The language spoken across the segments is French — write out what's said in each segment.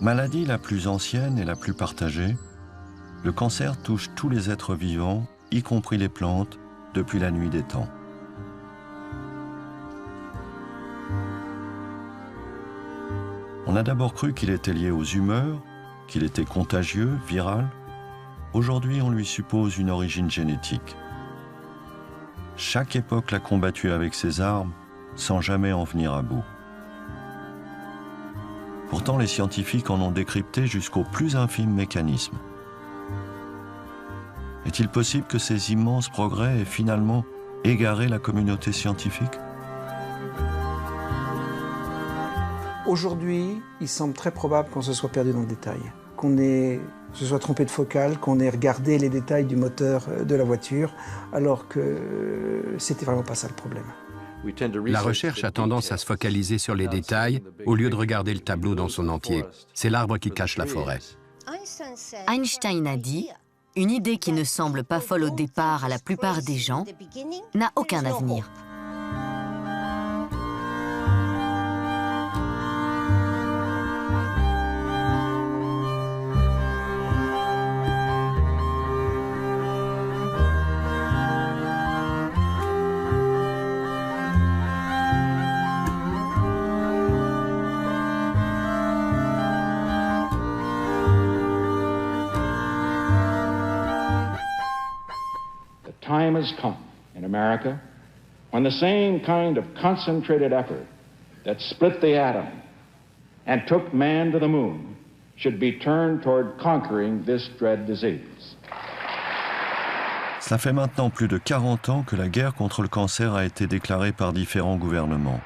Maladie la plus ancienne et la plus partagée, le cancer touche tous les êtres vivants, y compris les plantes, depuis la nuit des temps. On a d'abord cru qu'il était lié aux humeurs, qu'il était contagieux, viral. Aujourd'hui, on lui suppose une origine génétique. Chaque époque l'a combattu avec ses armes, sans jamais en venir à bout. Pourtant, les scientifiques en ont décrypté jusqu'au plus infime mécanisme. Est-il possible que ces immenses progrès aient finalement égaré la communauté scientifique ? Aujourd'hui, il semble très probable qu'on se soit perdu dans le détail, qu'on se soit trompé de focale, qu'on ait regardé les détails du moteur de la voiture, alors que c'était vraiment pas ça le problème. La recherche a tendance à se focaliser sur les détails au lieu de regarder le tableau dans son entier. C'est l'arbre qui cache la forêt. Einstein a dit « Une idée qui ne semble pas folle au départ à la plupart des gens n'a aucun avenir. » Time has come in America when the same kind of concentrated effort that split the atom and took man to the moon should be turned toward conquering this dread disease. Cela fait maintenant plus de 40 ans que la guerre contre le cancer a été déclarée par différents gouvernements.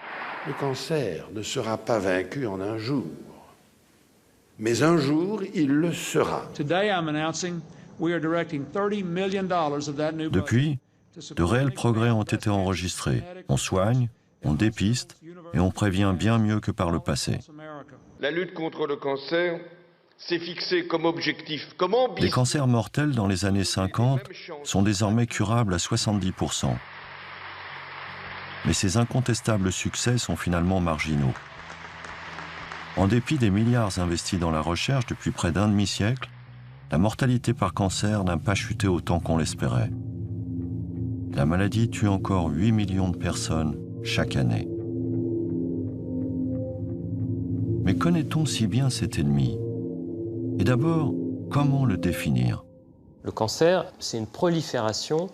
Le cancer ne sera pas vaincu en un jour, mais un jour, il le sera. Today I'm announcing we are directing $30 million of that new budget. Depuis, de réels progrès ont été enregistrés. On soigne, on dépiste et on prévient bien mieux que par le passé. La lutte contre le cancer s'est fixée comme objectif, comme ambition. Les cancers mortels dans les années 50 sont désormais curables à 70%. Mais ces incontestables succès sont finalement marginaux. En dépit des milliards investis dans la recherche depuis près d'un demi-siècle, la mortalité par cancer n'a pas chuté autant qu'on l'espérait. La maladie tue encore 8 millions de personnes chaque année. Mais connaît-on si bien cet ennemi? Et d'abord, comment le définir? Le cancer, c'est une prolifération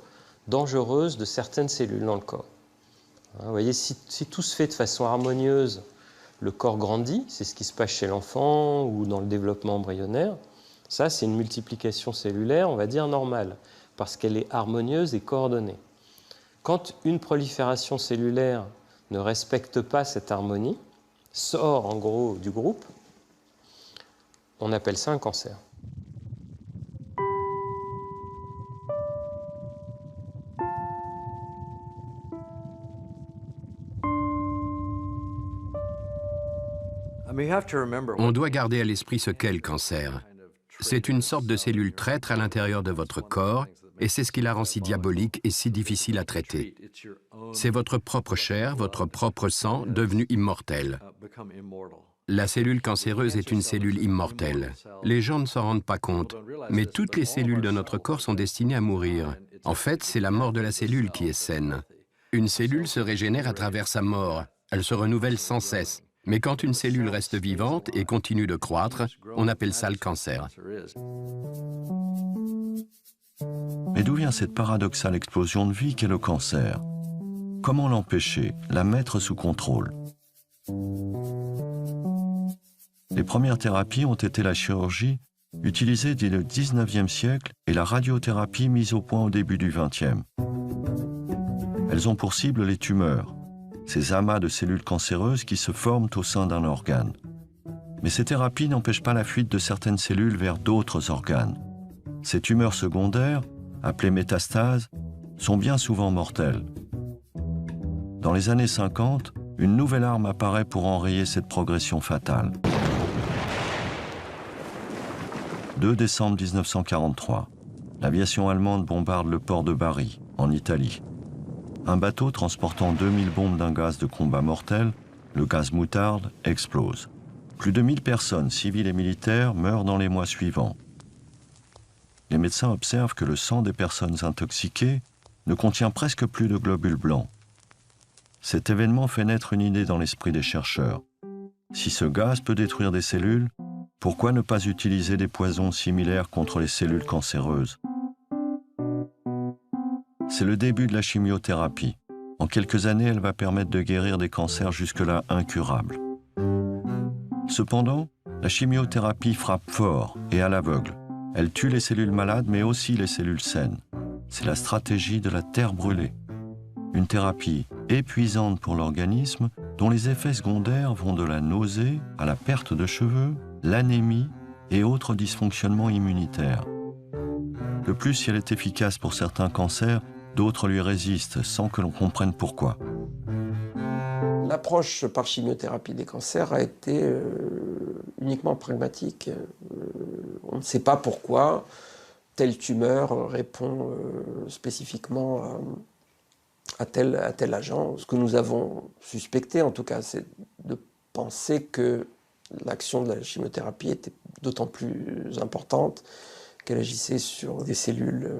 dangereuse de certaines cellules dans le corps. Vous voyez, si tout se fait de façon harmonieuse, le corps grandit, c'est ce qui se passe chez l'enfant ou dans le développement embryonnaire. Ça, c'est une multiplication cellulaire, on va dire, normale, parce qu'elle est harmonieuse et coordonnée. Quand une prolifération cellulaire ne respecte pas cette harmonie, sort en gros du groupe, on appelle ça un cancer. On doit garder à l'esprit ce qu'est le cancer. C'est une sorte de cellule traître à l'intérieur de votre corps, et c'est ce qui la rend si diabolique et si difficile à traiter. C'est votre propre chair, votre propre sang, devenu immortel. La cellule cancéreuse est une cellule immortelle. Les gens ne s'en rendent pas compte, mais toutes les cellules de notre corps sont destinées à mourir. En fait, c'est la mort de la cellule qui est saine. Une cellule se régénère à travers sa mort. Elle se renouvelle sans cesse. Mais quand une cellule reste vivante et continue de croître, on appelle ça le cancer. Mais d'où vient cette paradoxale explosion de vie qu'est le cancer? Comment l'empêcher, la mettre sous contrôle? Les premières thérapies ont été la chirurgie, utilisée dès le 19e siècle, et la radiothérapie mise au point au début du 20e. Elles ont pour cible les tumeurs, ces amas de cellules cancéreuses qui se forment au sein d'un organe. Mais ces thérapies n'empêchent pas la fuite de certaines cellules vers d'autres organes. Ces tumeurs secondaires, appelées métastases, sont bien souvent mortelles. Dans les années 50, une nouvelle arme apparaît pour enrayer cette progression fatale. 2 décembre 1943, l'aviation allemande bombarde le port de Bari, en Italie. Un bateau transportant 2000 bombes d'un gaz de combat mortel, le gaz moutarde, explose. Plus de 1000 personnes, civiles et militaires, meurent dans les mois suivants. Les médecins observent que le sang des personnes intoxiquées ne contient presque plus de globules blancs. Cet événement fait naître une idée dans l'esprit des chercheurs. Si ce gaz peut détruire des cellules, pourquoi ne pas utiliser des poisons similaires contre les cellules cancéreuses? C'est le début de la chimiothérapie. En quelques années, elle va permettre de guérir des cancers jusque-là incurables. Cependant, la chimiothérapie frappe fort et à l'aveugle. Elle tue les cellules malades, mais aussi les cellules saines. C'est la stratégie de la terre brûlée. Une thérapie épuisante pour l'organisme, dont les effets secondaires vont de la nausée à la perte de cheveux, l'anémie et autres dysfonctionnements immunitaires. De plus, si elle est efficace pour certains cancers, d'autres lui résistent sans que l'on comprenne pourquoi. L'approche par chimiothérapie des cancers a été uniquement pragmatique. On ne sait pas pourquoi telle tumeur répond spécifiquement à tel agent. Ce que nous avons suspecté, en tout cas, c'est de penser que l'action de la chimiothérapie était d'autant plus importante qu'elle agissait sur des cellules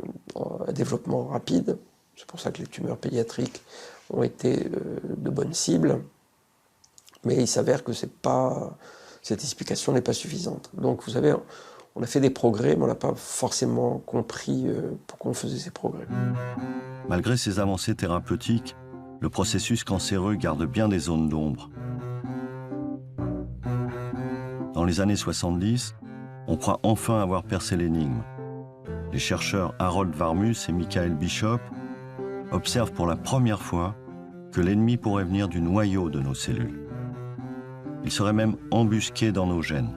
à développement rapide. C'est pour ça que les tumeurs pédiatriques ont été de bonnes cibles. Mais il s'avère que cette explication n'est pas suffisante. Donc vous savez, on a fait des progrès, mais on n'a pas forcément compris pourquoi on faisait ces progrès. Malgré ces avancées thérapeutiques, le processus cancéreux garde bien des zones d'ombre. Dans les années 70, on croit enfin avoir percé l'énigme. Les chercheurs Harold Varmus et Michael Bishop observent pour la première fois que l'ennemi pourrait venir du noyau de nos cellules. Il serait même embusqué dans nos gènes.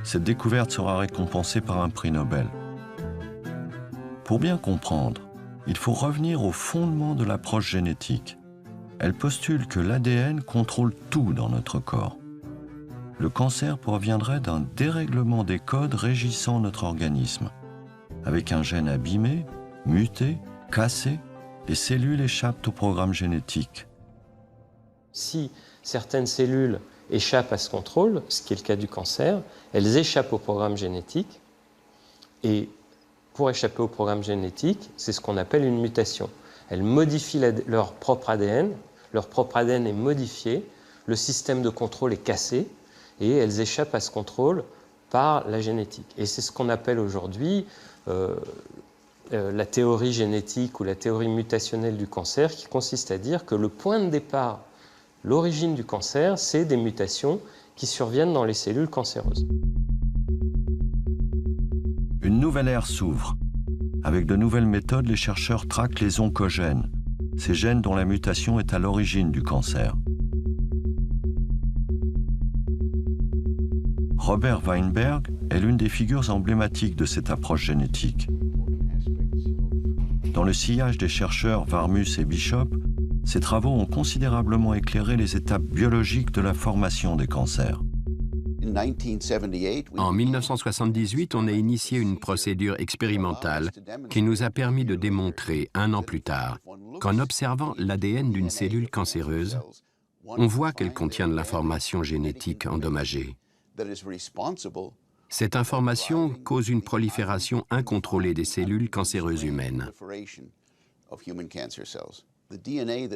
Cette découverte sera récompensée par un prix Nobel. Pour bien comprendre, il faut revenir au fondement de l'approche génétique. Elle postule que l'ADN contrôle tout dans notre corps. Le cancer proviendrait d'un dérèglement des codes régissant notre organisme. Avec un gène abîmé, muté, cassé, les cellules échappent au programme génétique. Si certaines cellules échappent à ce contrôle, ce qui est le cas du cancer, elles échappent au programme génétique. Et pour échapper au programme génétique, c'est ce qu'on appelle une mutation. Elles modifient leur propre ADN est modifié, le système de contrôle est cassé, et elles échappent à ce contrôle par la génétique. Et c'est ce qu'on appelle aujourd'hui la théorie génétique ou la théorie mutationnelle du cancer, qui consiste à dire que le point de départ, l'origine du cancer, c'est des mutations qui surviennent dans les cellules cancéreuses. Une nouvelle ère s'ouvre. Avec de nouvelles méthodes, les chercheurs traquent les oncogènes, ces gènes dont la mutation est à l'origine du cancer. Robert Weinberg est l'une des figures emblématiques de cette approche génétique. Dans le sillage des chercheurs Varmus et Bishop, ces travaux ont considérablement éclairé les étapes biologiques de la formation des cancers. En 1978, on a initié une procédure expérimentale qui nous a permis de démontrer, 1 an plus tard, qu'en observant l'ADN d'une cellule cancéreuse, on voit qu'elle contient de l'information génétique endommagée. Cette information cause une prolifération incontrôlée des cellules cancéreuses humaines.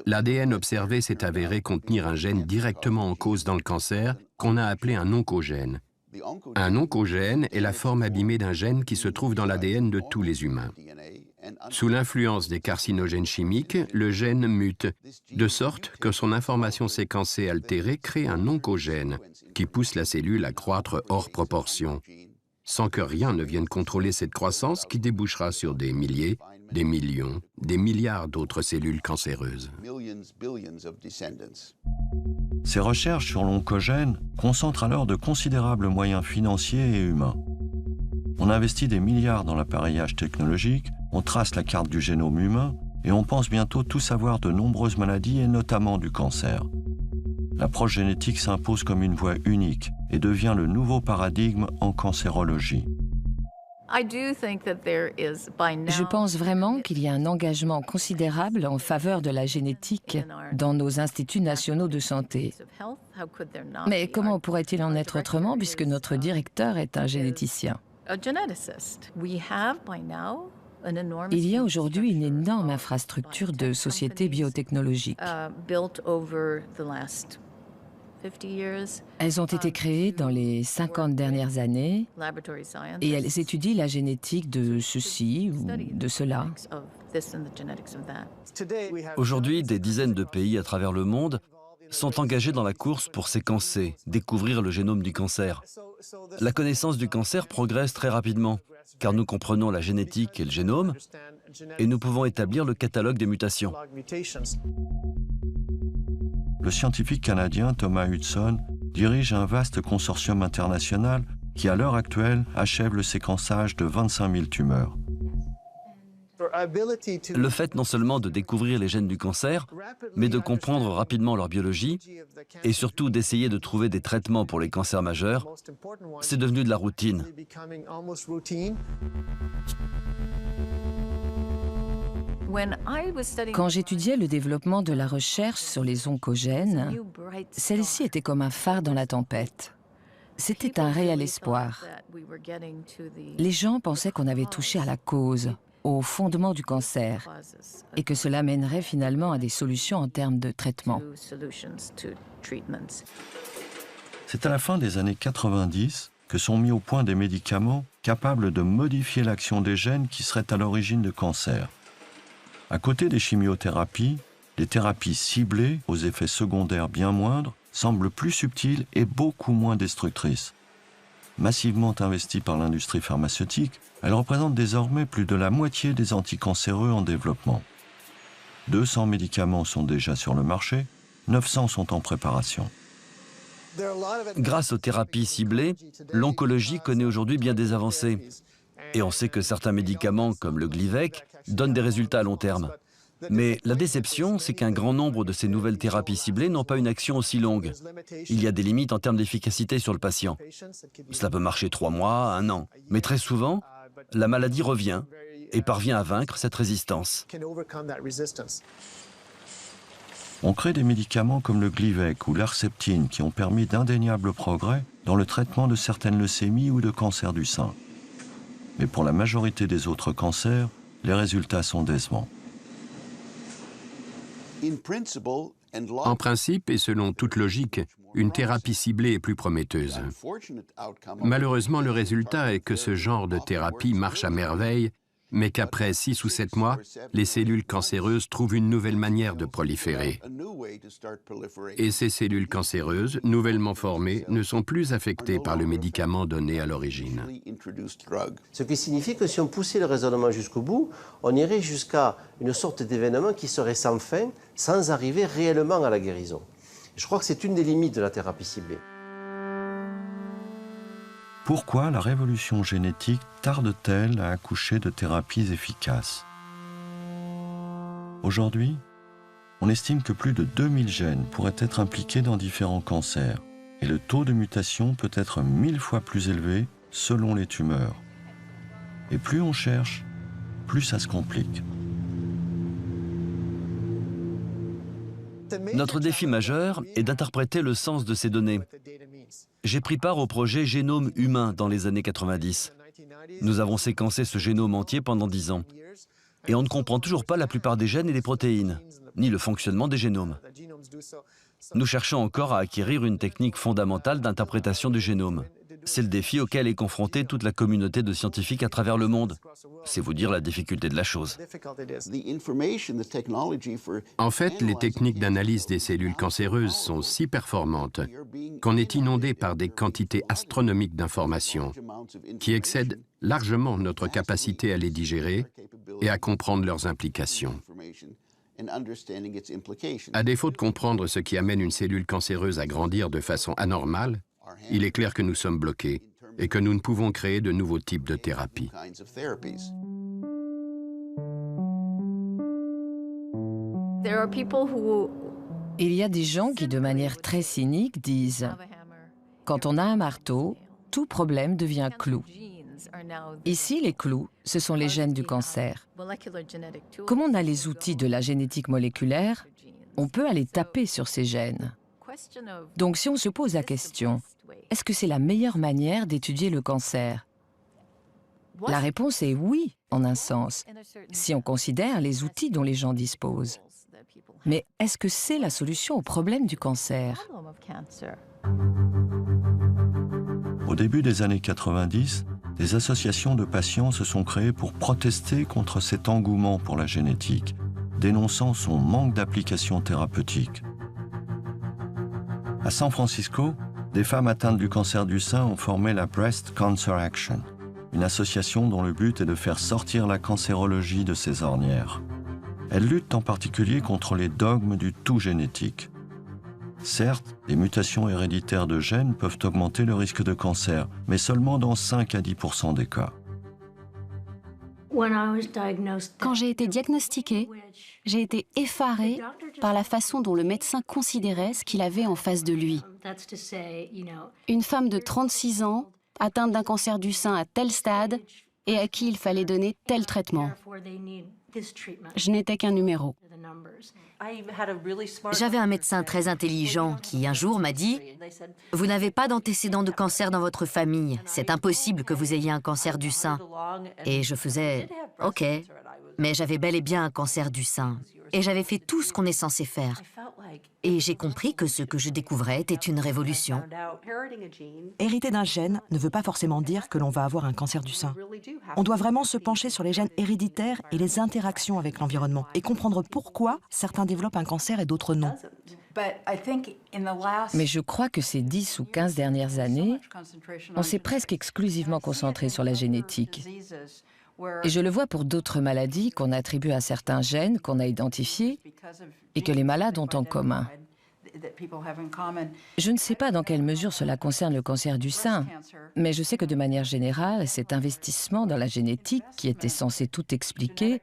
L'ADN observé s'est avéré contenir un gène directement en cause dans le cancer qu'on a appelé un oncogène. Un oncogène est la forme abîmée d'un gène qui se trouve dans l'ADN de tous les humains. Sous l'influence des carcinogènes chimiques, le gène mute, de sorte que son information séquencée altérée crée un oncogène qui pousse la cellule à croître hors proportion, sans que rien ne vienne contrôler cette croissance qui débouchera sur des milliers, des millions, des milliards d'autres cellules cancéreuses. Ces recherches sur l'oncogène concentrent alors de considérables moyens financiers et humains. On investit des milliards dans l'appareillage technologique, on trace la carte du génome humain et on pense bientôt tout savoir de nombreuses maladies et notamment du cancer. L'approche génétique s'impose comme une voie unique et devient le nouveau paradigme en cancérologie. Je pense vraiment qu'il y a un engagement considérable en faveur de la génétique dans nos instituts nationaux de santé. Mais comment pourrait-il en être autrement puisque notre directeur est un généticien? Il y a aujourd'hui une énorme infrastructure de sociétés biotechnologiques. Elles ont été créées dans les 50 dernières années et elles étudient la génétique de ceci ou de cela. Aujourd'hui, des dizaines de pays à travers le monde sont engagés dans la course pour séquencer, découvrir le génome du cancer. La connaissance du cancer progresse très rapidement, car nous comprenons la génétique et le génome, et nous pouvons établir le catalogue des mutations. Le scientifique canadien Thomas Hudson dirige un vaste consortium international qui, à l'heure actuelle, achève le séquençage de 25 000 tumeurs. Le fait non seulement de découvrir les gènes du cancer, mais de comprendre rapidement leur biologie et surtout d'essayer de trouver des traitements pour les cancers majeurs, c'est devenu de la routine. Quand j'étudiais le développement de la recherche sur les oncogènes, celle-ci était comme un phare dans la tempête. C'était un réel espoir. Les gens pensaient qu'on avait touché à la cause, au fondement du cancer, et que cela mènerait finalement à des solutions en termes de traitement. C'est à la fin des années 90 que sont mis au point des médicaments capables de modifier l'action des gènes qui seraient à l'origine de cancers. À côté des chimiothérapies, les thérapies ciblées, aux effets secondaires bien moindres, semblent plus subtiles et beaucoup moins destructrices. Massivement investies par l'industrie pharmaceutique, elles représentent désormais plus de la moitié des anticancéreux en développement. 200 médicaments sont déjà sur le marché, 900 sont en préparation. Grâce aux thérapies ciblées, l'oncologie connaît aujourd'hui bien des avancées. Et on sait que certains médicaments, comme le Glivec, donnent des résultats à long terme. Mais la déception, c'est qu'un grand nombre de ces nouvelles thérapies ciblées n'ont pas une action aussi longue. Il y a des limites en termes d'efficacité sur le patient. Cela peut marcher 3 mois, 1 an. Mais très souvent, la maladie revient et parvient à vaincre cette résistance. On crée des médicaments comme le Glivec ou l'Herceptine qui ont permis d'indéniables progrès dans le traitement de certaines leucémies ou de cancers du sein. Mais pour la majorité des autres cancers, les résultats sont décevants. En principe et selon toute logique, une thérapie ciblée est plus prometteuse. Malheureusement, le résultat est que ce genre de thérapie marche à merveille, mais qu'après 6 ou 7 mois, les cellules cancéreuses trouvent une nouvelle manière de proliférer. Et ces cellules cancéreuses, nouvellement formées, ne sont plus affectées par le médicament donné à l'origine. Ce qui signifie que si on poussait le raisonnement jusqu'au bout, on irait jusqu'à une sorte d'événement qui serait sans fin, sans arriver réellement à la guérison. Je crois que c'est une des limites de la thérapie ciblée. Pourquoi la révolution génétique tarde-t-elle à accoucher de thérapies efficaces? Aujourd'hui, on estime que plus de 2000 gènes pourraient être impliqués dans différents cancers et le taux de mutation peut être 1000 fois plus élevé selon les tumeurs. Et plus on cherche, plus ça se complique. Notre défi majeur est d'interpréter le sens de ces données. J'ai pris part au projet Génome humain dans les années 90. Nous avons séquencé ce génome entier pendant 10 ans. Et on ne comprend toujours pas la plupart des gènes et des protéines, ni le fonctionnement des génomes. Nous cherchons encore à acquérir une technique fondamentale d'interprétation du génome. C'est le défi auquel est confrontée toute la communauté de scientifiques à travers le monde. C'est vous dire la difficulté de la chose. En fait, les techniques d'analyse des cellules cancéreuses sont si performantes qu'on est inondé par des quantités astronomiques d'informations qui excèdent largement notre capacité à les digérer et à comprendre leurs implications. À défaut de comprendre ce qui amène une cellule cancéreuse à grandir de façon anormale, il est clair que nous sommes bloqués et que nous ne pouvons créer de nouveaux types de thérapies. Il y a des gens qui, de manière très cynique, disent « Quand on a un marteau, tout problème devient clou. Ici, les clous, ce sont les gènes du cancer. Comme on a les outils de la génétique moléculaire, on peut aller taper sur ces gènes. Donc si on se pose la question, est-ce que c'est la meilleure manière d'étudier le cancer? La réponse est oui, en un sens, si on considère les outils dont les gens disposent. Mais est-ce que c'est la solution au problème du cancer? Au début des années 90, des associations de patients se sont créées pour protester contre cet engouement pour la génétique, dénonçant son manque d'application thérapeutique. À San Francisco, des femmes atteintes du cancer du sein ont formé la Breast Cancer Action, une association dont le but est de faire sortir la cancérologie de ses ornières. Elles luttent en particulier contre les dogmes du tout génétique. Certes, les mutations héréditaires de gènes peuvent augmenter le risque de cancer, mais seulement dans 5 à 10% des cas. Quand j'ai été diagnostiquée, j'ai été effarée par la façon dont le médecin considérait ce qu'il avait en face de lui. Une femme de 36 ans, atteinte d'un cancer du sein à tel stade, et à qui il fallait donner tel traitement. Je n'étais qu'un numéro. J'avais un médecin très intelligent qui, un jour, m'a dit « Vous n'avez pas d'antécédents de cancer dans votre famille. C'est impossible que vous ayez un cancer du sein. » Et je faisais « Ok. » Mais j'avais bel et bien un cancer du sein. Et j'avais fait tout ce qu'on est censé faire. Et j'ai compris que ce que je découvrais était une révolution. Hériter d'un gène ne veut pas forcément dire que l'on va avoir un cancer du sein. On doit vraiment se pencher sur les gènes héréditaires et les interactions avec l'environnement et comprendre pourquoi certains développent un cancer et d'autres non. Mais je crois que ces 10 ou 15 dernières années, on s'est presque exclusivement concentré sur la génétique. Et je le vois pour d'autres maladies qu'on attribue à certains gènes qu'on a identifiés et que les malades ont en commun. Je ne sais pas dans quelle mesure cela concerne le cancer du sein, mais je sais que de manière générale, cet investissement dans la génétique, qui était censé tout expliquer,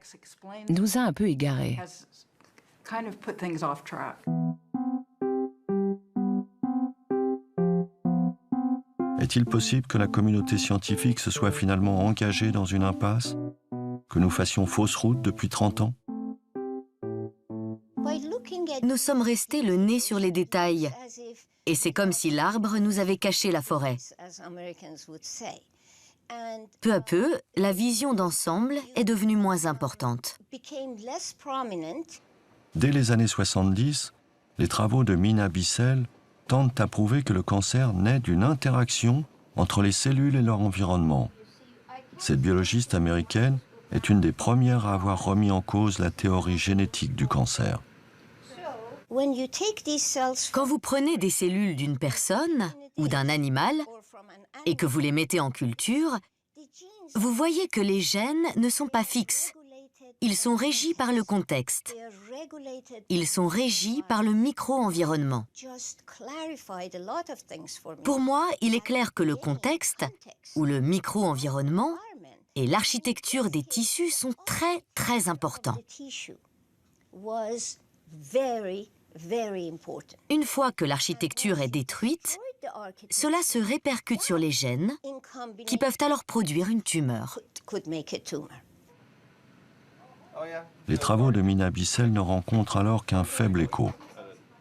nous a un peu égarés. Est-il possible que la communauté scientifique se soit finalement engagée dans une impasse? Que nous fassions fausse route depuis 30 ans? Nous sommes restés le nez sur les détails. Et c'est comme si l'arbre nous avait caché la forêt. Peu à peu, la vision d'ensemble est devenue moins importante. Dès les années 70, les travaux de Mina Bissell tentent à prouver que le cancer naît d'une interaction entre les cellules et leur environnement. Cette biologiste américaine est une des premières à avoir remis en cause la théorie génétique du cancer. Quand vous prenez des cellules d'une personne ou d'un animal et que vous les mettez en culture, vous voyez que les gènes ne sont pas fixes. Ils sont régis par le contexte. Ils sont régis par le micro-environnement. Pour moi, il est clair que le contexte, ou le micro-environnement, et l'architecture des tissus sont très, très importants. Une fois que l'architecture est détruite, cela se répercute sur les gènes qui peuvent alors produire une tumeur. Les travaux de Mina Bissell ne rencontrent alors qu'un faible écho.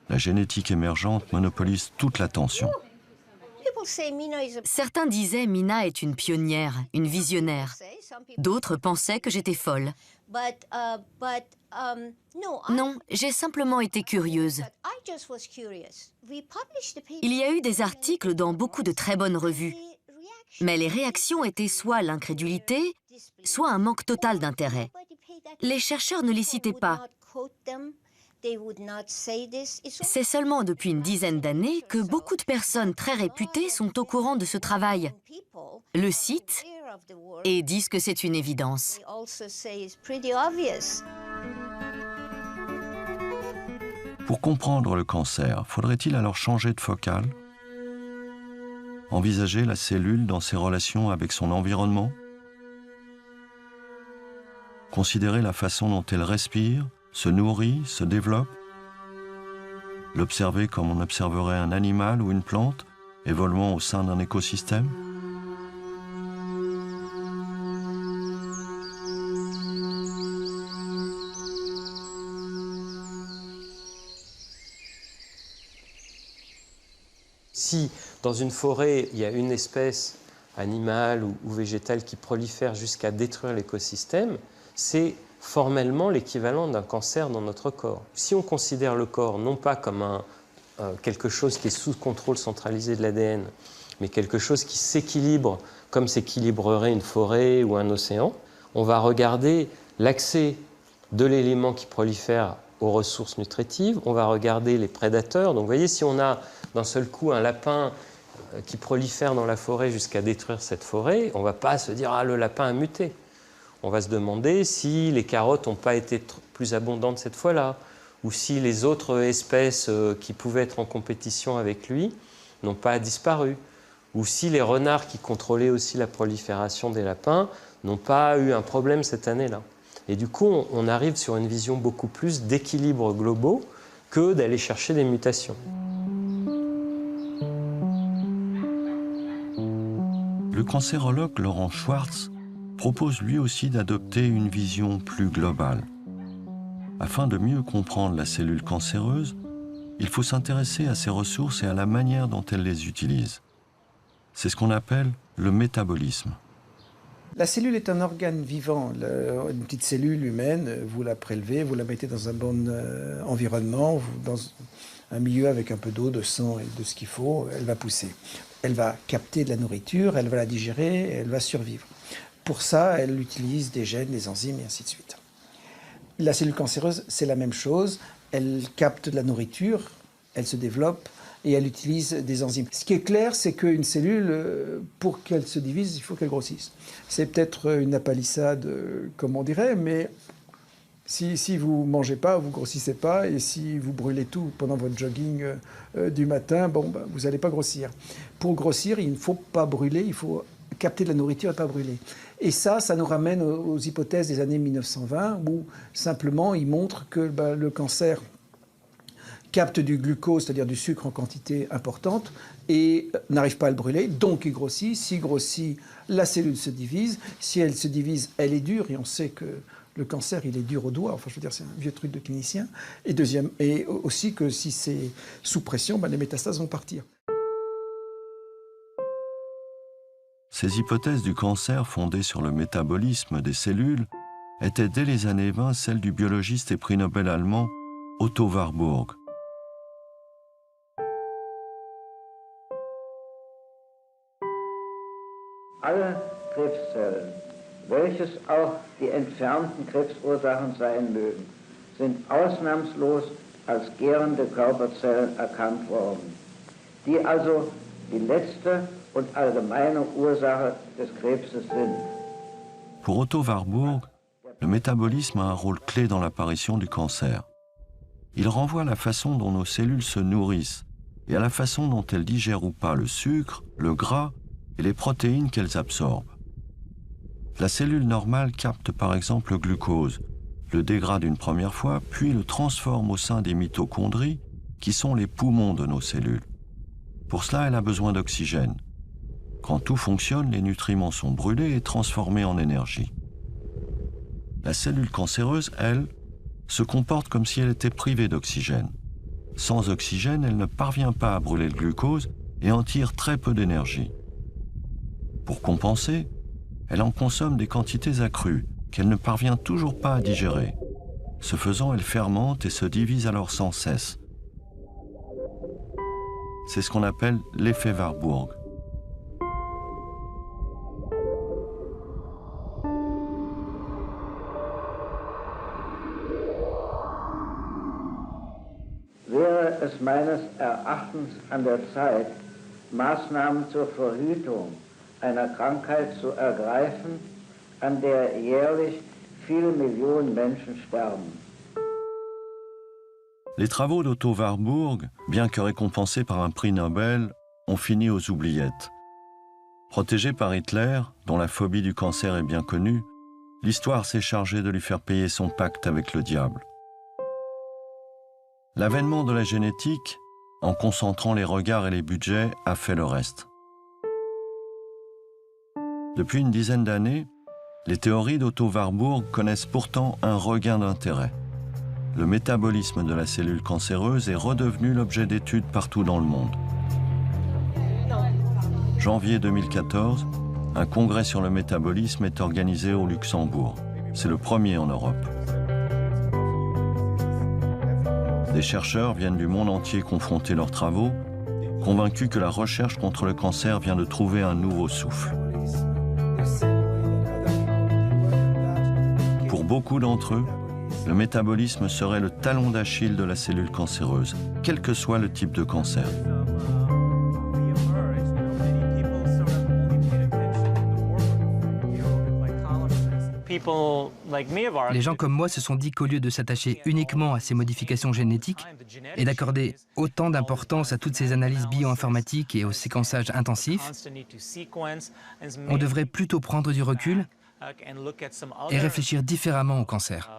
La génétique émergente monopolise toute l'attention. Certains disaient Mina est une pionnière, une visionnaire. D'autres pensaient que j'étais folle. Non, j'ai simplement été curieuse. Il y a eu des articles dans beaucoup de très bonnes revues, mais les réactions étaient soit l'incrédulité, soit un manque total d'intérêt. Les chercheurs ne les citaient pas. C'est seulement depuis une dizaine d'années que beaucoup de personnes très réputées sont au courant de ce travail, le citent et disent que c'est une évidence. Pour comprendre le cancer, faudrait-il alors changer de focale? Envisager la cellule dans ses relations avec son environnement? Considérer la façon dont elle respire, se nourrit, se développe? L'observer comme on observerait un animal ou une plante évoluant au sein d'un écosystème? si dans une forêt, il y a une espèce animale ou végétale qui prolifère jusqu'à détruire l'écosystème, c'est formellement l'équivalent d'un cancer dans notre corps. Si on considère le corps non pas comme quelque chose qui est sous contrôle centralisé de l'ADN, mais quelque chose qui s'équilibre comme s'équilibrerait une forêt ou un océan, on va regarder l'accès de l'élément qui prolifère aux ressources nutritives, on va regarder les prédateurs. Donc vous voyez, si on a d'un seul coup un lapin qui prolifère dans la forêt jusqu'à détruire cette forêt, on ne va pas se dire « Ah, le lapin a muté ». On va se demander si les carottes n'ont pas été plus abondantes cette fois-là, ou si les autres espèces qui pouvaient être en compétition avec lui n'ont pas disparu, ou si les renards qui contrôlaient aussi la prolifération des lapins n'ont pas eu un problème cette année-là. Et du coup, on arrive sur une vision beaucoup plus d'équilibres globaux que d'aller chercher des mutations. Le cancérologue Laurent Schwartz propose lui aussi d'adopter une vision plus globale. Afin de mieux comprendre la cellule cancéreuse, il faut s'intéresser à ses ressources et à la manière dont elle les utilise. C'est ce qu'on appelle le métabolisme. La cellule est un organe vivant. Une petite cellule humaine, vous la prélevez, vous la mettez dans un bon environnement, dans un milieu avec un peu d'eau, de sang et de ce qu'il faut, elle va pousser. Elle va capter de la nourriture, elle va la digérer, elle va survivre. Pour ça, elle utilise des gènes, des enzymes et ainsi de suite. La cellule cancéreuse, c'est la même chose. Elle capte de la nourriture, elle se développe et elle utilise des enzymes. Ce qui est clair, c'est qu'une cellule, pour qu'elle se divise, il faut qu'elle grossisse. C'est peut-être une apalissade, comme on dirait, mais si vous ne mangez pas, vous ne grossissez pas, et si vous brûlez tout pendant votre jogging du matin, vous n'allez pas grossir. Pour grossir, il ne faut pas brûler, il faut capter de la nourriture et pas brûler. Et ça nous ramène aux hypothèses des années 1920, où simplement ils montrent que le cancer capte du glucose, c'est-à-dire du sucre en quantité importante, et n'arrive pas à le brûler, donc il grossit. S'il grossit, la cellule se divise. Si elle se divise, elle est dure, et on sait que le cancer, il est dur au doigt. Enfin, je veux dire, c'est un vieux truc de clinicien. Et aussi que si c'est sous pression, les métastases vont partir. Ces hypothèses du cancer fondées sur le métabolisme des cellules étaient dès les années 20 celles du biologiste et prix Nobel allemand Otto Warburg. Alle Krebszellen, welches auch die entfernten Krebsursachen sein mögen, sind ausnahmslos als gärende Körperzellen erkannt worden, die also die letzte und allgemeine Ursache des Krebses sind. Pour Otto Warburg, le métabolisme a un rôle clé dans l'apparition du cancer. Il renvoie à la façon dont nos cellules se nourrissent et à la façon dont elles digèrent ou pas le sucre, le gras et les protéines qu'elles absorbent. La cellule normale capte par exemple le glucose, le dégrade une première fois, puis le transforme au sein des mitochondries, qui sont les poumons de nos cellules. Pour cela, elle a besoin d'oxygène. Quand tout fonctionne, les nutriments sont brûlés et transformés en énergie. La cellule cancéreuse, elle, se comporte comme si elle était privée d'oxygène. Sans oxygène, elle ne parvient pas à brûler le glucose et en tire très peu d'énergie. Pour compenser, elle en consomme des quantités accrues qu'elle ne parvient toujours pas à digérer. Ce faisant, elle fermente et se divise alors sans cesse. C'est ce qu'on appelle l'effet Warburg. Wäre es meines Erachtens an der Zeit, Maßnahmen zur Verhütung einer Krankheit zu ergreifen, an der jährlich viele Millionen Menschen sterben. Les travaux d'Otto Warburg, bien que récompensés par un prix Nobel, ont fini aux oubliettes. Protégé par Hitler, dont la phobie du cancer est bien connue, l'histoire s'est chargée de lui faire payer son pacte avec le diable. L'avènement de la génétique, en concentrant les regards et les budgets, a fait le reste. Depuis une dizaine d'années, les théories d'Otto Warburg connaissent pourtant un regain d'intérêt. Le métabolisme de la cellule cancéreuse est redevenu l'objet d'études partout dans le monde. Janvier 2014, un congrès sur le métabolisme est organisé au Luxembourg. C'est le premier en Europe. Des chercheurs viennent du monde entier confronter leurs travaux, convaincus que la recherche contre le cancer vient de trouver un nouveau souffle. Pour beaucoup d'entre eux, le métabolisme serait le talon d'Achille de la cellule cancéreuse, quel que soit le type de cancer. Les gens comme moi se sont dit qu'au lieu de s'attacher uniquement à ces modifications génétiques et d'accorder autant d'importance à toutes ces analyses bioinformatiques et au séquençage intensif, on devrait plutôt prendre du recul et réfléchir différemment au cancer.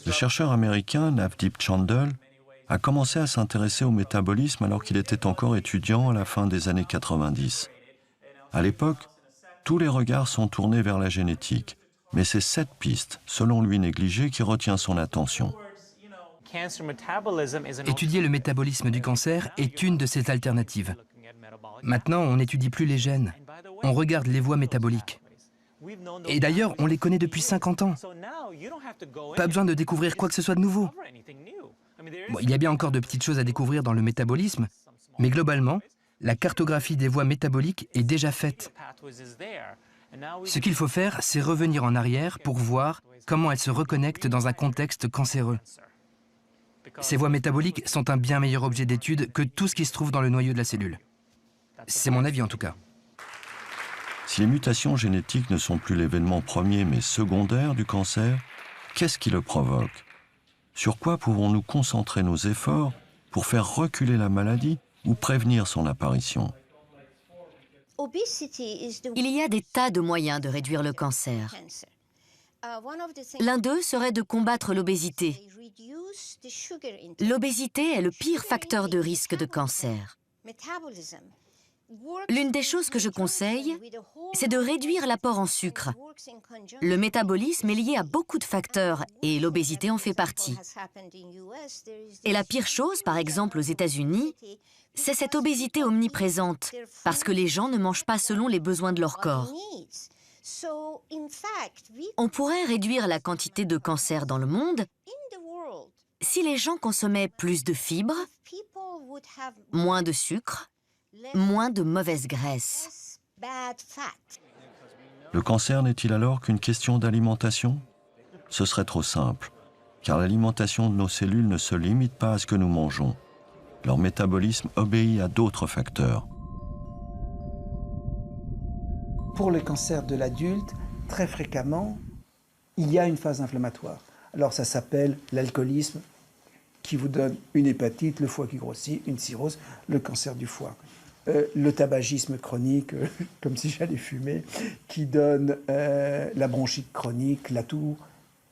Le chercheur américain Navdeep Chandal a commencé à s'intéresser au métabolisme alors qu'il était encore étudiant à la fin des années 90. À l'époque, tous les regards sont tournés vers la génétique, mais c'est cette piste, selon lui négligée, qui retient son attention. Étudier le métabolisme du cancer est une de ces alternatives. Maintenant, on n'étudie plus les gènes, on regarde les voies métaboliques. Et d'ailleurs, on les connaît depuis 50 ans. Pas besoin de découvrir quoi que ce soit de nouveau. Bon, il y a bien encore de petites choses à découvrir dans le métabolisme, mais globalement, la cartographie des voies métaboliques est déjà faite. Ce qu'il faut faire, c'est revenir en arrière pour voir comment elles se reconnectent dans un contexte cancéreux. Ces voies métaboliques sont un bien meilleur objet d'étude que tout ce qui se trouve dans le noyau de la cellule. C'est mon avis en tout cas. Si les mutations génétiques ne sont plus l'événement premier mais secondaire du cancer, qu'est-ce qui le provoque? Sur quoi pouvons-nous concentrer nos efforts pour faire reculer la maladie ou prévenir son apparition? Il y a des tas de moyens de réduire le cancer. L'un d'eux serait de combattre l'obésité. L'obésité est le pire facteur de risque de cancer. L'une des choses que je conseille, c'est de réduire l'apport en sucre. Le métabolisme est lié à beaucoup de facteurs et l'obésité en fait partie. Et la pire chose, par exemple aux États-Unis, c'est cette obésité omniprésente, parce que les gens ne mangent pas selon les besoins de leur corps. On pourrait réduire la quantité de cancer dans le monde si les gens consommaient plus de fibres, moins de sucre, moins de mauvaise graisse. Le cancer n'est-il alors qu'une question d'alimentation? Ce serait trop simple, car l'alimentation de nos cellules ne se limite pas à ce que nous mangeons. Leur métabolisme obéit à d'autres facteurs. Pour le cancer de l'adulte, très fréquemment, il y a une phase inflammatoire. Alors ça s'appelle l'alcoolisme, qui vous donne une hépatite, le foie qui grossit, une cirrhose, le cancer du foie. Le tabagisme chronique, comme si j'allais fumer, qui donne la bronchite chronique, la toux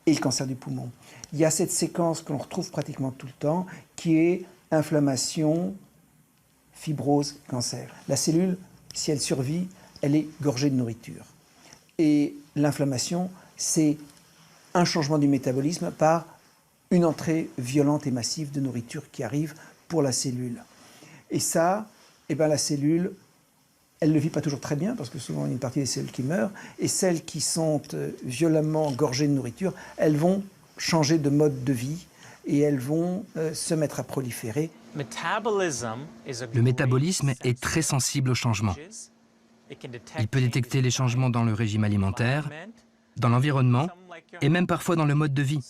et le cancer du poumon. Il y a cette séquence que l'on retrouve pratiquement tout le temps, qui est inflammation, fibrose, cancer. La cellule, si elle survit, elle est gorgée de nourriture. Et l'inflammation, c'est un changement du métabolisme par une entrée violente et massive de nourriture qui arrive pour la cellule. Et ça, la cellule, elle ne vit pas toujours très bien, parce que souvent il y a une partie des cellules qui meurent, et celles qui sont violemment gorgées de nourriture, elles vont changer de mode de vie, et elles vont se mettre à proliférer. Le métabolisme est très sensible aux changements. Il peut détecter les changements dans le régime alimentaire, dans l'environnement, et même parfois dans le mode de vie.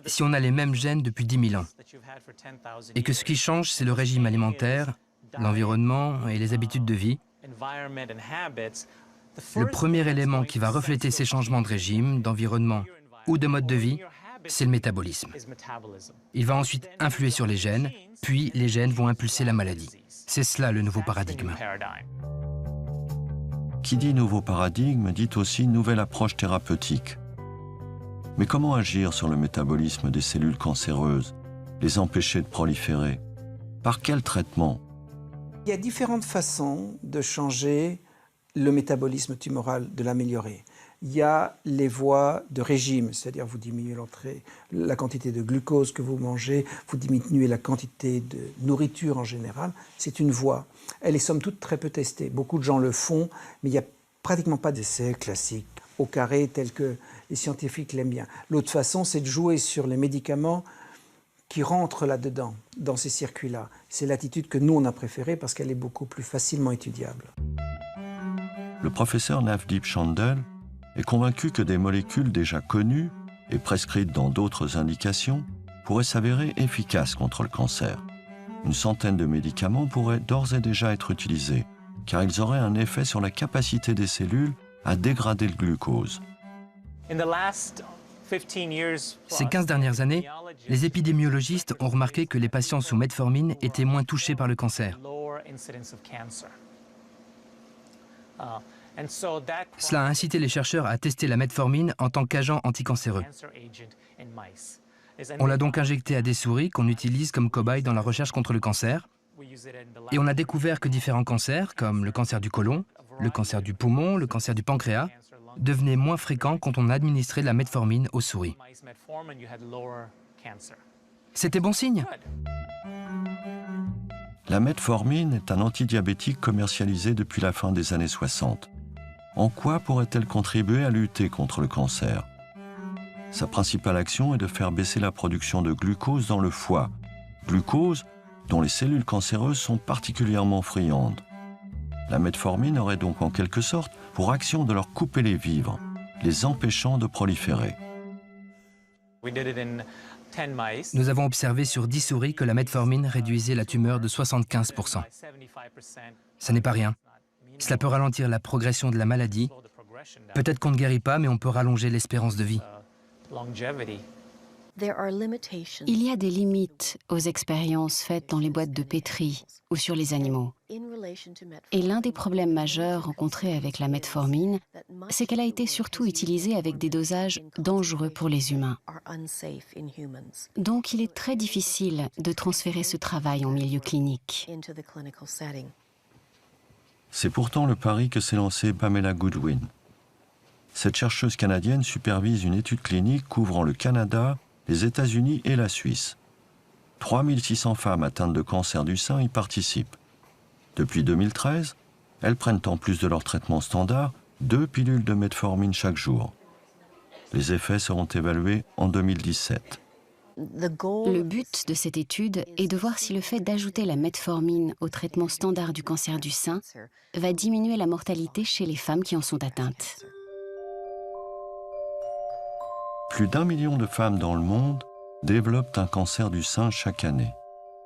Si on a les mêmes gènes depuis 10 000 ans, et que ce qui change, c'est le régime alimentaire, l'environnement et les habitudes de vie, le premier élément qui va refléter ces changements de régime, d'environnement ou de mode de vie, c'est le métabolisme. Il va ensuite influer sur les gènes, puis les gènes vont impulser la maladie. C'est cela le nouveau paradigme. Qui dit nouveau paradigme dit aussi nouvelle approche thérapeutique. Mais comment agir sur le métabolisme des cellules cancéreuses, les empêcher de proliférer? Par quel traitement? Il y a différentes façons de changer le métabolisme tumoral, de l'améliorer. Il y a les voies de régime, c'est-à-dire vous diminuez la quantité de glucose que vous mangez, vous diminuez la quantité de nourriture en général. C'est une voie. Elle est somme toute très peu testée. Beaucoup de gens le font, mais il n'y a pratiquement pas d'essais classiques au carré tel que les scientifiques l'aiment bien. L'autre façon, c'est de jouer sur les médicaments qui rentrent là-dedans, dans ces circuits-là. C'est l'attitude que nous, on a préférée parce qu'elle est beaucoup plus facilement étudiable. Le professeur Navdeep Chandel est convaincu que des molécules déjà connues et prescrites dans d'autres indications pourraient s'avérer efficaces contre le cancer. Une centaine de médicaments pourraient d'ores et déjà être utilisés, car ils auraient un effet sur la capacité des cellules à dégrader le glucose. Ces 15 dernières années, les épidémiologistes ont remarqué que les patients sous metformine étaient moins touchés par le cancer. Cela a incité les chercheurs à tester la metformine en tant qu'agent anticancéreux. On l'a donc injecté à des souris qu'on utilise comme cobayes dans la recherche contre le cancer. Et on a découvert que différents cancers, comme le cancer du côlon, le cancer du poumon, le cancer du pancréas, devenaient moins fréquents quand on administrait la metformine aux souris. C'était bon signe. La metformine est un antidiabétique commercialisé depuis la fin des années 60. En quoi pourrait-elle contribuer à lutter contre le cancer? Sa principale action est de faire baisser la production de glucose dans le foie, glucose dont les cellules cancéreuses sont particulièrement friandes. La metformine aurait donc en quelque sorte pour action de leur couper les vivres, les empêchant de proliférer. Nous avons observé sur 10 souris que la metformine réduisait la tumeur de 75%. Ça n'est pas rien. Cela peut ralentir la progression de la maladie. Peut-être qu'on ne guérit pas, mais on peut rallonger l'espérance de vie. Il y a des limites aux expériences faites dans les boîtes de pétri ou sur les animaux. Et l'un des problèmes majeurs rencontrés avec la metformine, c'est qu'elle a été surtout utilisée avec des dosages dangereux pour les humains. Donc il est très difficile de transférer ce travail en milieu clinique. C'est pourtant le pari que s'est lancé Pamela Goodwin. Cette chercheuse canadienne supervise une étude clinique couvrant le Canada, les États-Unis et la Suisse. 3600 femmes atteintes de cancer du sein y participent. Depuis 2013, elles prennent en plus de leur traitement standard 2 pilules de metformine chaque jour. Les effets seront évalués en 2017. Le but de cette étude est de voir si le fait d'ajouter la metformine au traitement standard du cancer du sein va diminuer la mortalité chez les femmes qui en sont atteintes. Plus d'1 million de femmes dans le monde développent un cancer du sein chaque année.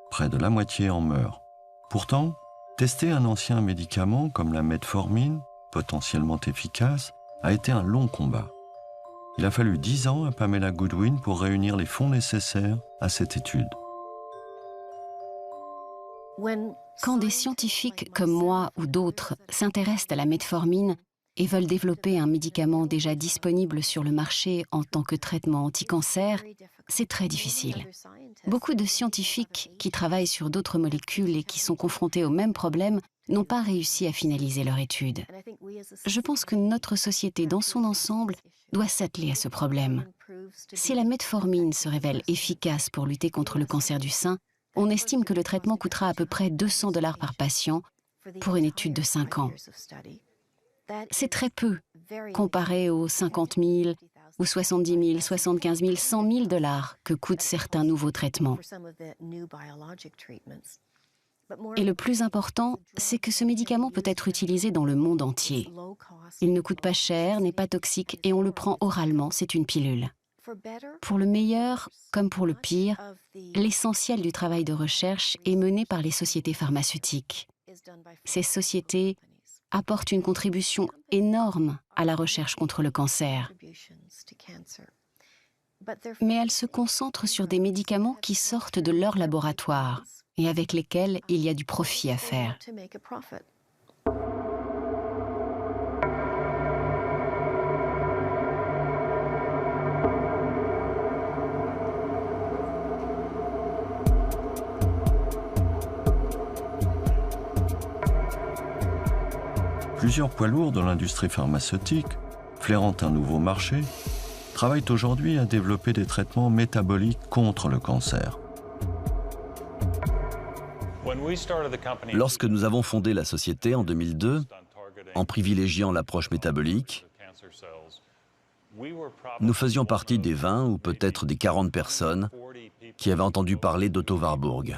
Près de la moitié en meurent. Pourtant, tester un ancien médicament comme la metformine, potentiellement efficace, a été un long combat. Il a fallu 10 ans à Pamela Goodwin pour réunir les fonds nécessaires à cette étude. Quand des scientifiques comme moi ou d'autres s'intéressent à la metformine et veulent développer un médicament déjà disponible sur le marché en tant que traitement anti-cancer, c'est très difficile. Beaucoup de scientifiques qui travaillent sur d'autres molécules et qui sont confrontés au même problème n'ont pas réussi à finaliser leur étude. Je pense que notre société dans son ensemble doit s'atteler à ce problème. Si la metformine se révèle efficace pour lutter contre le cancer du sein, on estime que le traitement coûtera à peu près $200 par patient pour une étude de 5 ans. C'est très peu, comparé aux 50 000 ou 70 000, 75 000, 100 000 $ que coûtent certains nouveaux traitements. Et le plus important, c'est que ce médicament peut être utilisé dans le monde entier. Il ne coûte pas cher, n'est pas toxique et on le prend oralement, c'est une pilule. Pour le meilleur comme pour le pire, l'essentiel du travail de recherche est mené par les sociétés pharmaceutiques. Ces sociétés apportent une contribution énorme à la recherche contre le cancer. Mais elles se concentrent sur des médicaments qui sortent de leur laboratoire et avec lesquels il y a du profit à faire. Plusieurs poids lourds de l'industrie pharmaceutique flairant un nouveau marché, travaillent aujourd'hui à développer des traitements métaboliques contre le cancer. Lorsque nous avons fondé la société en 2002, en privilégiant l'approche métabolique, nous faisions partie des 20 ou peut-être des 40 personnes qui avaient entendu parler d'Otto Warburg.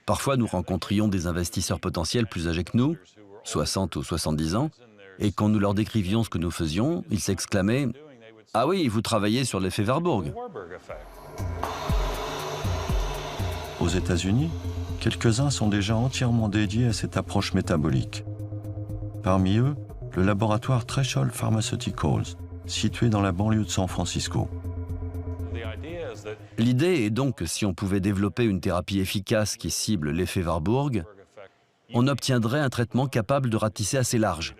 Parfois, nous rencontrions des investisseurs potentiels plus âgés que nous, 60 ou 70 ans, et quand nous leur décrivions ce que nous faisions, ils s'exclamaient « Ah oui, vous travaillez sur l'effet Warburg ». Aux États-Unis, quelques-uns sont déjà entièrement dédiés à cette approche métabolique. Parmi eux, le laboratoire Threshold Pharmaceuticals, situé dans la banlieue de San Francisco. L'idée est donc que si on pouvait développer une thérapie efficace qui cible l'effet Warburg, on obtiendrait un traitement capable de ratisser assez large.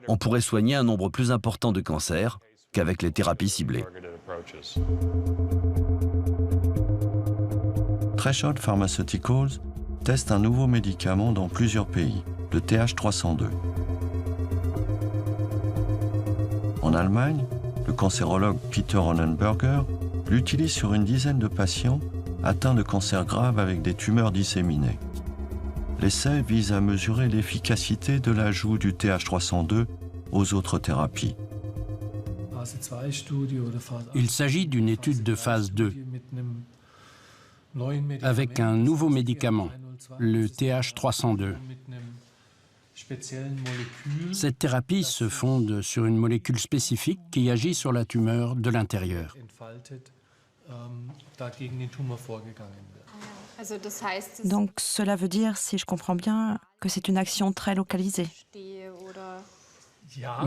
On pourrait soigner un nombre plus important de cancers qu'avec les thérapies ciblées. Threshold Pharmaceuticals teste un nouveau médicament dans plusieurs pays, le TH302. En Allemagne, le cancérologue Peter Onnenberger l'utilise sur une dizaine de patients atteints de cancer grave avec des tumeurs disséminées. L'essai vise à mesurer l'efficacité de l'ajout du TH302 aux autres thérapies. Il s'agit d'une étude de phase 2 avec un nouveau médicament, le TH302. Cette thérapie se fonde sur une molécule spécifique qui agit sur la tumeur de l'intérieur. Donc cela veut dire, si je comprends bien, que c'est une action très localisée.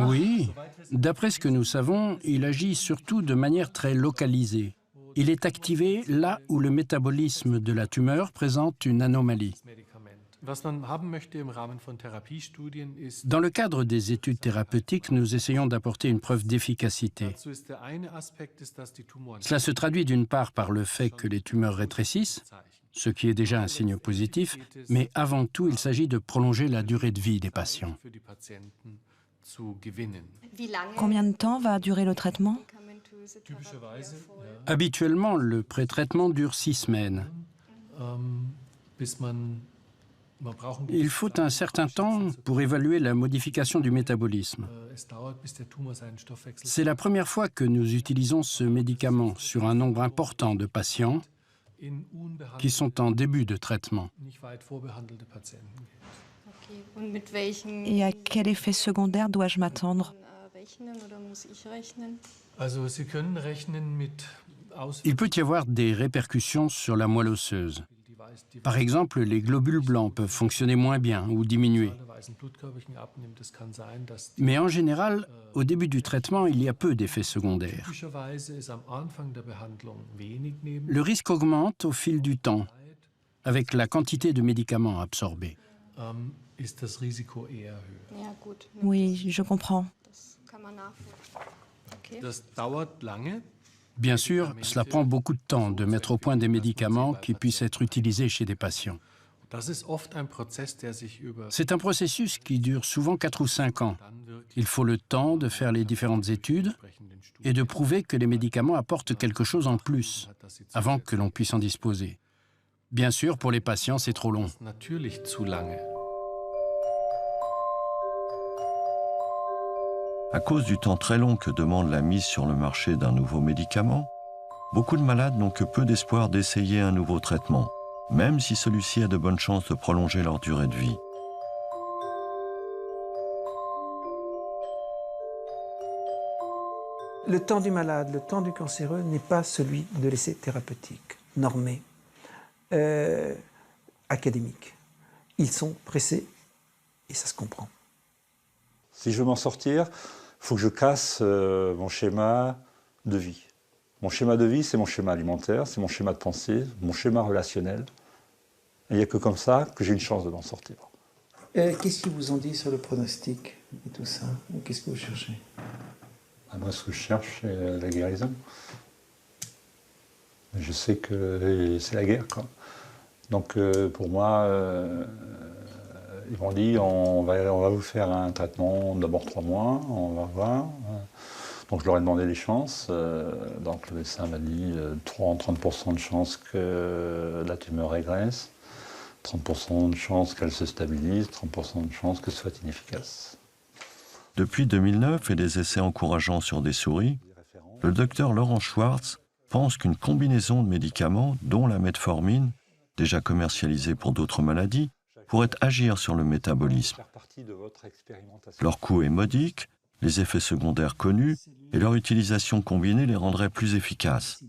Oui, d'après ce que nous savons, il agit surtout de manière très localisée. Il est activé là où le métabolisme de la tumeur présente une anomalie. Dans le cadre des études thérapeutiques, nous essayons d'apporter une preuve d'efficacité. Cela se traduit d'une part par le fait que les tumeurs rétrécissent, ce qui est déjà un signe positif, mais avant tout, il s'agit de prolonger la durée de vie des patients. Combien de temps va durer le traitement? Habituellement, le pré-traitement dure 6 semaines. Il faut un certain temps pour évaluer la modification du métabolisme. C'est la première fois que nous utilisons ce médicament sur un nombre important de patients qui sont en début de traitement. Et à quel effet secondaire dois-je m'attendre? Il peut y avoir des répercussions sur la moelle osseuse. Par exemple, les globules blancs peuvent fonctionner moins bien ou diminuer. Mais en général, au début du traitement, il y a peu d'effets secondaires. Le risque augmente au fil du temps, avec la quantité de médicaments absorbés. Oui, je comprends. Bien sûr, cela prend beaucoup de temps de mettre au point des médicaments qui puissent être utilisés chez des patients. C'est un processus qui dure souvent 4 ou 5 ans. Il faut le temps de faire les différentes études et de prouver que les médicaments apportent quelque chose en plus avant que l'on puisse en disposer. Bien sûr, pour les patients, c'est trop long. À cause du temps très long que demande la mise sur le marché d'un nouveau médicament, beaucoup de malades n'ont que peu d'espoir d'essayer un nouveau traitement, même si celui-ci a de bonnes chances de prolonger leur durée de vie. Le temps du malade, le temps du cancéreux n'est pas celui de l'essai thérapeutique, normé, académique. Ils sont pressés et ça se comprend. Si je veux m'en sortir, il faut que je casse mon schéma de vie. Mon schéma de vie, c'est mon schéma alimentaire, c'est mon schéma de pensée, mon schéma relationnel. Et il n'y a que comme ça que j'ai une chance de m'en sortir. Qu'est-ce qu'ils vous ont dit sur le pronostic et tout ça? Qu'est-ce que vous cherchez? Moi, ce que je cherche, c'est la guérison. Je sais que c'est la guerre, quoi. Donc, pour moi, Ils m'ont dit, on va vous faire un traitement d'abord 3 mois, on va voir. Donc je leur ai demandé les chances. Donc le médecin m'a dit 30% de chances que la tumeur régresse, 30% de chances qu'elle se stabilise, 30% de chances que ce soit inefficace. Depuis 2009 et des essais encourageants sur des souris, le docteur Laurent Schwartz pense qu'une combinaison de médicaments, dont la metformine, déjà commercialisée pour d'autres maladies, pourrait agir sur le métabolisme. Leur coût est modique, les effets secondaires connus, et leur utilisation combinée les rendrait plus efficaces.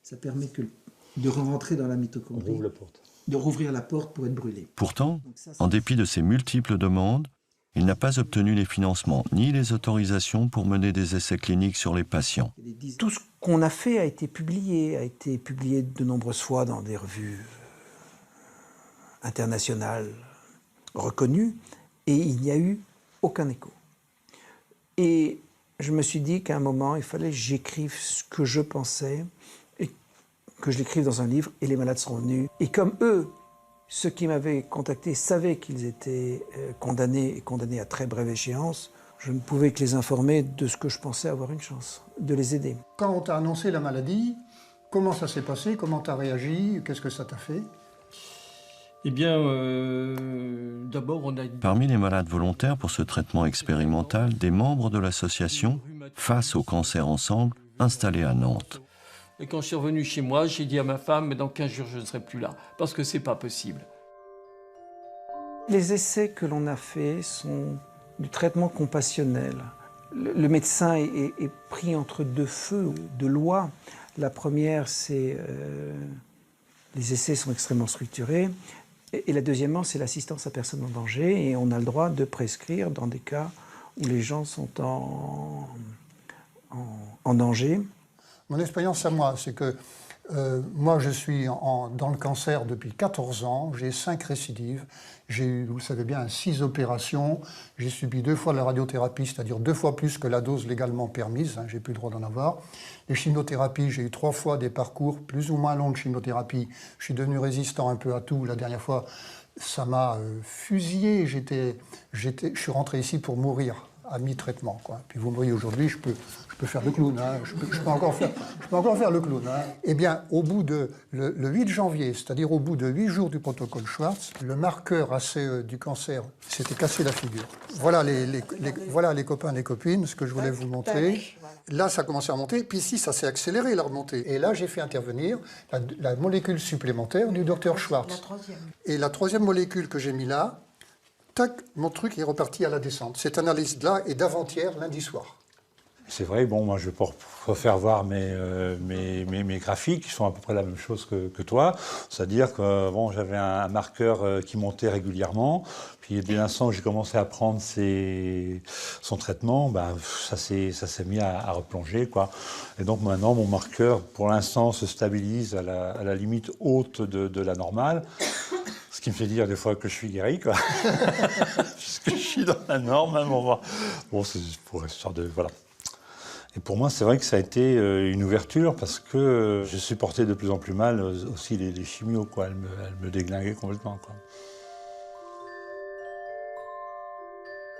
Ça permet de rentrer dans la mitochondrie, de rouvrir la porte pour être brûlé. Pourtant, en dépit de ces multiples demandes, il n'a pas obtenu les financements ni les autorisations pour mener des essais cliniques sur les patients. Tout ce qu'on a fait a été publié de nombreuses fois dans des revues internationales reconnues, et il n'y a eu aucun écho. Et je me suis dit qu'à un moment, il fallait que j'écrive ce que je pensais, et que je l'écrive dans un livre, et les malades sont venus. Et comme eux, ceux qui m'avaient contacté savaient qu'ils étaient condamnés à très brève échéance, je ne pouvais que les informer de ce que je pensais avoir une chance, de les aider. Quand on t'a annoncé la maladie, comment ça s'est passé? Comment tu as réagi? Qu'est-ce que ça t'a fait? Eh bien, d'abord, on a... Parmi les malades volontaires pour ce traitement expérimental, des membres de l'association Face au cancer ensemble, installée à Nantes. Et quand je suis revenu chez moi, j'ai dit à ma femme, mais dans 15 jours, je ne serai plus là, parce que c'est pas possible. Les essais que l'on a faits sont du traitement compassionnel. Le médecin est pris entre deux feux, deux lois. La première, c'est... les essais sont extrêmement structurés. Et la deuxièmement, c'est l'assistance à personne en danger. Et on a le droit de prescrire dans des cas où les gens sont en danger. Mon expérience à moi, c'est que moi, je suis dans le cancer depuis 14 ans. J'ai 5 récidives. J'ai eu, vous le savez bien, 6 opérations. J'ai subi 2 fois de la radiothérapie, c'est-à-dire 2 fois plus que la dose légalement permise. Hein, j'ai plus le droit d'en avoir. Les chimiothérapies, j'ai eu 3 fois des parcours plus ou moins longs de chimiothérapie. Je suis devenu résistant un peu à tout. La dernière fois, ça m'a fusillé. Je suis rentré ici pour mourir à mi-traitement, quoi. Puis vous me voyez aujourd'hui, je peux faire le clown, hein. je peux encore faire le clown. Hein. Eh bien, au bout de le 8 janvier, c'est-à-dire au bout de 8 jours du protocole Schwartz, le marqueur ACE du cancer s'était cassé la figure. Voilà voilà les copains, les copines, ce que je voulais vous montrer. Là, ça a commencé à monter, puis ici, ça s'est accéléré, la remontée. Et là, j'ai fait intervenir la molécule supplémentaire du docteur Schwartz. La troisième. Et la troisième molécule que j'ai mis là, tac, mon truc est reparti à la descente. Cette analyse-là est d'avant-hier, lundi soir. C'est vrai, bon, moi je peux faire voir mes graphiques qui sont à peu près la même chose que toi. C'est-à-dire que bon, j'avais un marqueur qui montait régulièrement. Puis dès l'instant où j'ai commencé à prendre son traitement, bah, ça s'est mis à replonger, quoi. Et donc maintenant, mon marqueur, pour l'instant, se stabilise à la limite haute de la normale. Ce qui me fait dire des fois que je suis guéri, quoi. Puisque je suis dans la norme, hein, bon, c'est pour histoire de... Voilà. Et pour moi, c'est vrai que ça a été une ouverture parce que je supportais de plus en plus mal aussi les chimios, quoi. Elles me déglinguaient complètement, quoi.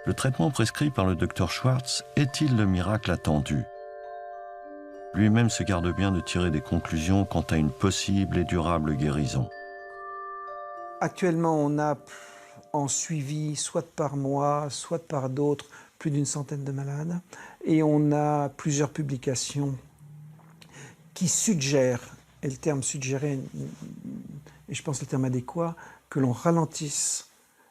Le traitement prescrit par le docteur Schwartz est-il le miracle attendu? Lui-même se garde bien de tirer des conclusions quant à une possible et durable guérison. Actuellement, on a en suivi, soit par moi, soit par d'autres, plus d'une centaine de malades. Et on a plusieurs publications qui suggèrent, et le terme suggérer, et je pense le terme adéquat, que l'on ralentisse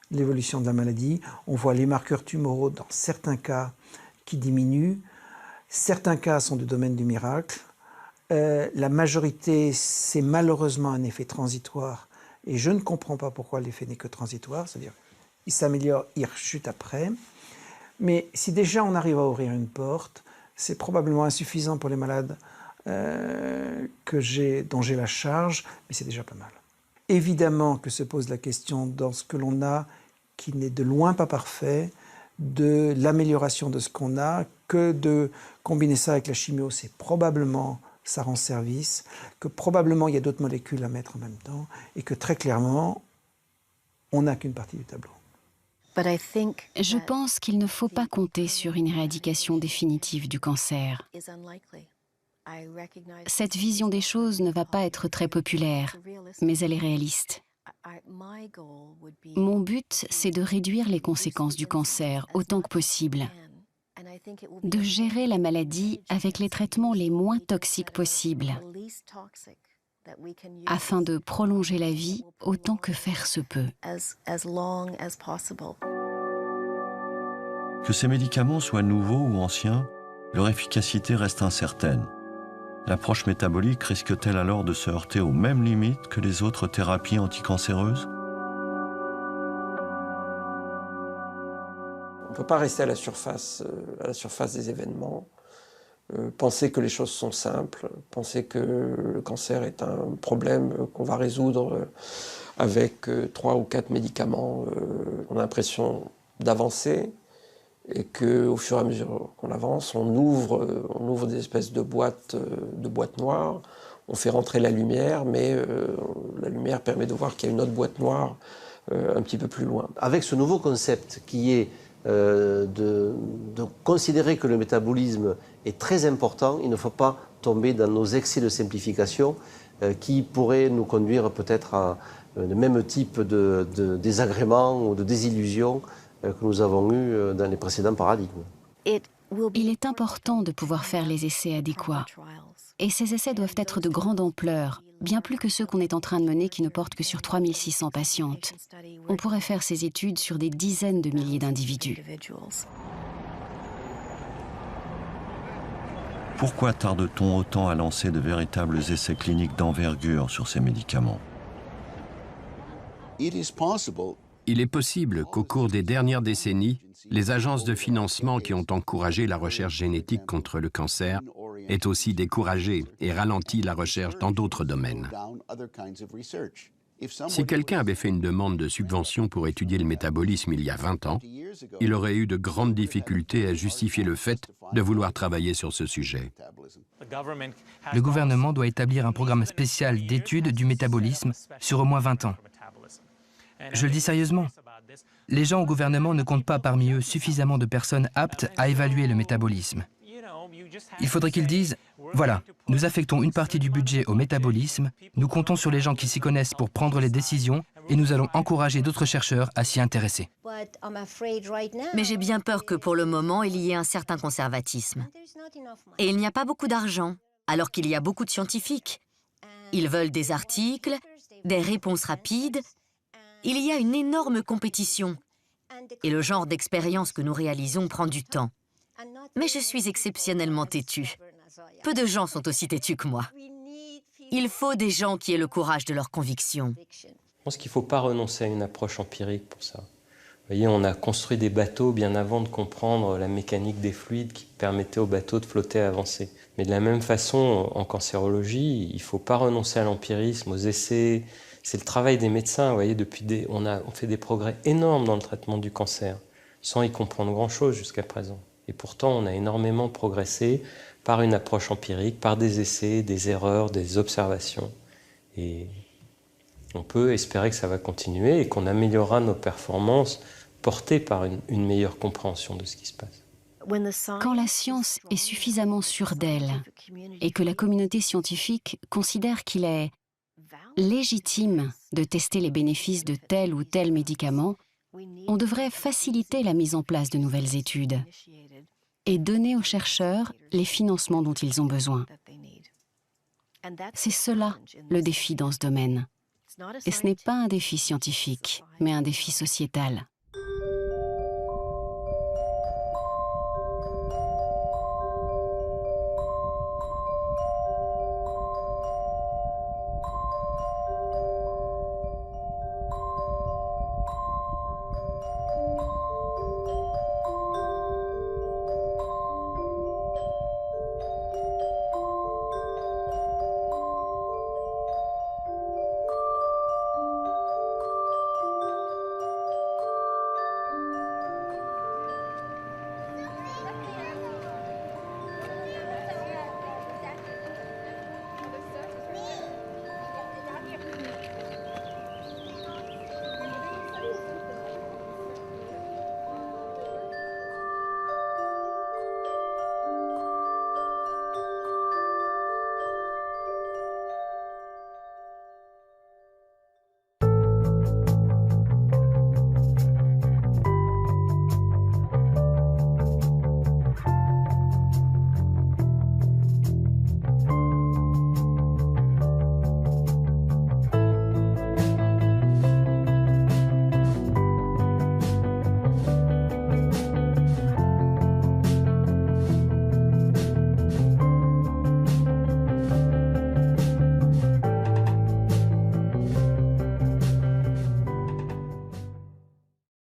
l'évolution de la maladie. On voit les marqueurs tumoraux dans certains cas qui diminuent. Certains cas sont du domaine du miracle. La majorité, c'est malheureusement un effet transitoire. Et je ne comprends pas pourquoi l'effet n'est que transitoire, c'est-à-dire il s'améliore, il rechute après. Mais si déjà on arrive à ouvrir une porte, c'est probablement insuffisant pour les malades dont j'ai la charge, mais c'est déjà pas mal. Évidemment que se pose la question dans ce que l'on a, qui n'est de loin pas parfait, de l'amélioration de ce qu'on a, que de combiner ça avec la chimio, c'est probablement... ça rend service, que probablement il y a d'autres molécules à mettre en même temps, et que très clairement, on n'a qu'une partie du tableau. Je pense qu'il ne faut pas compter sur une éradication définitive du cancer. Cette vision des choses ne va pas être très populaire, mais elle est réaliste. Mon but, c'est de réduire les conséquences du cancer autant que possible, de gérer la maladie avec les traitements les moins toxiques possibles, afin de prolonger la vie autant que faire se peut. Que ces médicaments soient nouveaux ou anciens, leur efficacité reste incertaine. L'approche métabolique risque-t-elle alors de se heurter aux mêmes limites que les autres thérapies anticancéreuses? On ne peut pas rester à la surface des événements, penser que les choses sont simples, penser que le cancer est un problème qu'on va résoudre avec 3 ou 4 médicaments. On a l'impression d'avancer et qu'au fur et à mesure qu'on avance, on ouvre des espèces de boîtes noires, on fait rentrer la lumière, mais la lumière permet de voir qu'il y a une autre boîte noire un petit peu plus loin. Avec ce nouveau concept qui est de considérer que le métabolisme est très important, il ne faut pas tomber dans nos excès de simplification qui pourraient nous conduire peut-être à le même type de désagréments ou de désillusions que nous avons eu dans les précédents paradigmes. Il est important de pouvoir faire les essais adéquats. Et ces essais doivent être de grande ampleur, bien plus que ceux qu'on est en train de mener qui ne portent que sur 3600 patientes. On pourrait faire ces études sur des dizaines de milliers d'individus. Pourquoi tarde-t-on autant à lancer de véritables essais cliniques d'envergure sur ces médicaments? Il est possible qu'au cours des dernières décennies, les agences de financement qui ont encouragé la recherche génétique contre le cancer aient aussi découragé et ralenti la recherche dans d'autres domaines. Si quelqu'un avait fait une demande de subvention pour étudier le métabolisme il y a 20 ans, il aurait eu de grandes difficultés à justifier le fait de vouloir travailler sur ce sujet. Le gouvernement doit établir un programme spécial d'études du métabolisme sur au moins 20 ans. Je le dis sérieusement. Les gens au gouvernement ne comptent pas parmi eux suffisamment de personnes aptes à évaluer le métabolisme. Il faudrait qu'ils disent « Voilà, nous affectons une partie du budget au métabolisme, nous comptons sur les gens qui s'y connaissent pour prendre les décisions et nous allons encourager d'autres chercheurs à s'y intéresser. » Mais j'ai bien peur que pour le moment, il y ait un certain conservatisme. Et il n'y a pas beaucoup d'argent, alors qu'il y a beaucoup de scientifiques. Ils veulent des articles, des réponses rapides. Il y a une énorme compétition. Et le genre d'expérience que nous réalisons prend du temps. Mais je suis exceptionnellement têtue. Peu de gens sont aussi têtus que moi. Il faut des gens qui aient le courage de leurs convictions. Je pense qu'il ne faut pas renoncer à une approche empirique pour ça. Vous voyez, on a construit des bateaux bien avant de comprendre la mécanique des fluides qui permettait aux bateaux de flotter et avancer. Mais de la même façon, en cancérologie, il ne faut pas renoncer à l'empirisme, aux essais. C'est le travail des médecins. Vous voyez, on fait des progrès énormes dans le traitement du cancer, sans y comprendre grand-chose jusqu'à présent. Et pourtant, on a énormément progressé par une approche empirique, par des essais, des erreurs, des observations. Et on peut espérer que ça va continuer et qu'on améliorera nos performances portées par une meilleure compréhension de ce qui se passe. Quand la science est suffisamment sûre d'elle et que la communauté scientifique considère qu'il est légitime de tester les bénéfices de tel ou tel médicament, on devrait faciliter la mise en place de nouvelles études et donner aux chercheurs les financements dont ils ont besoin. C'est cela le défi dans ce domaine. Et ce n'est pas un défi scientifique, mais un défi sociétal.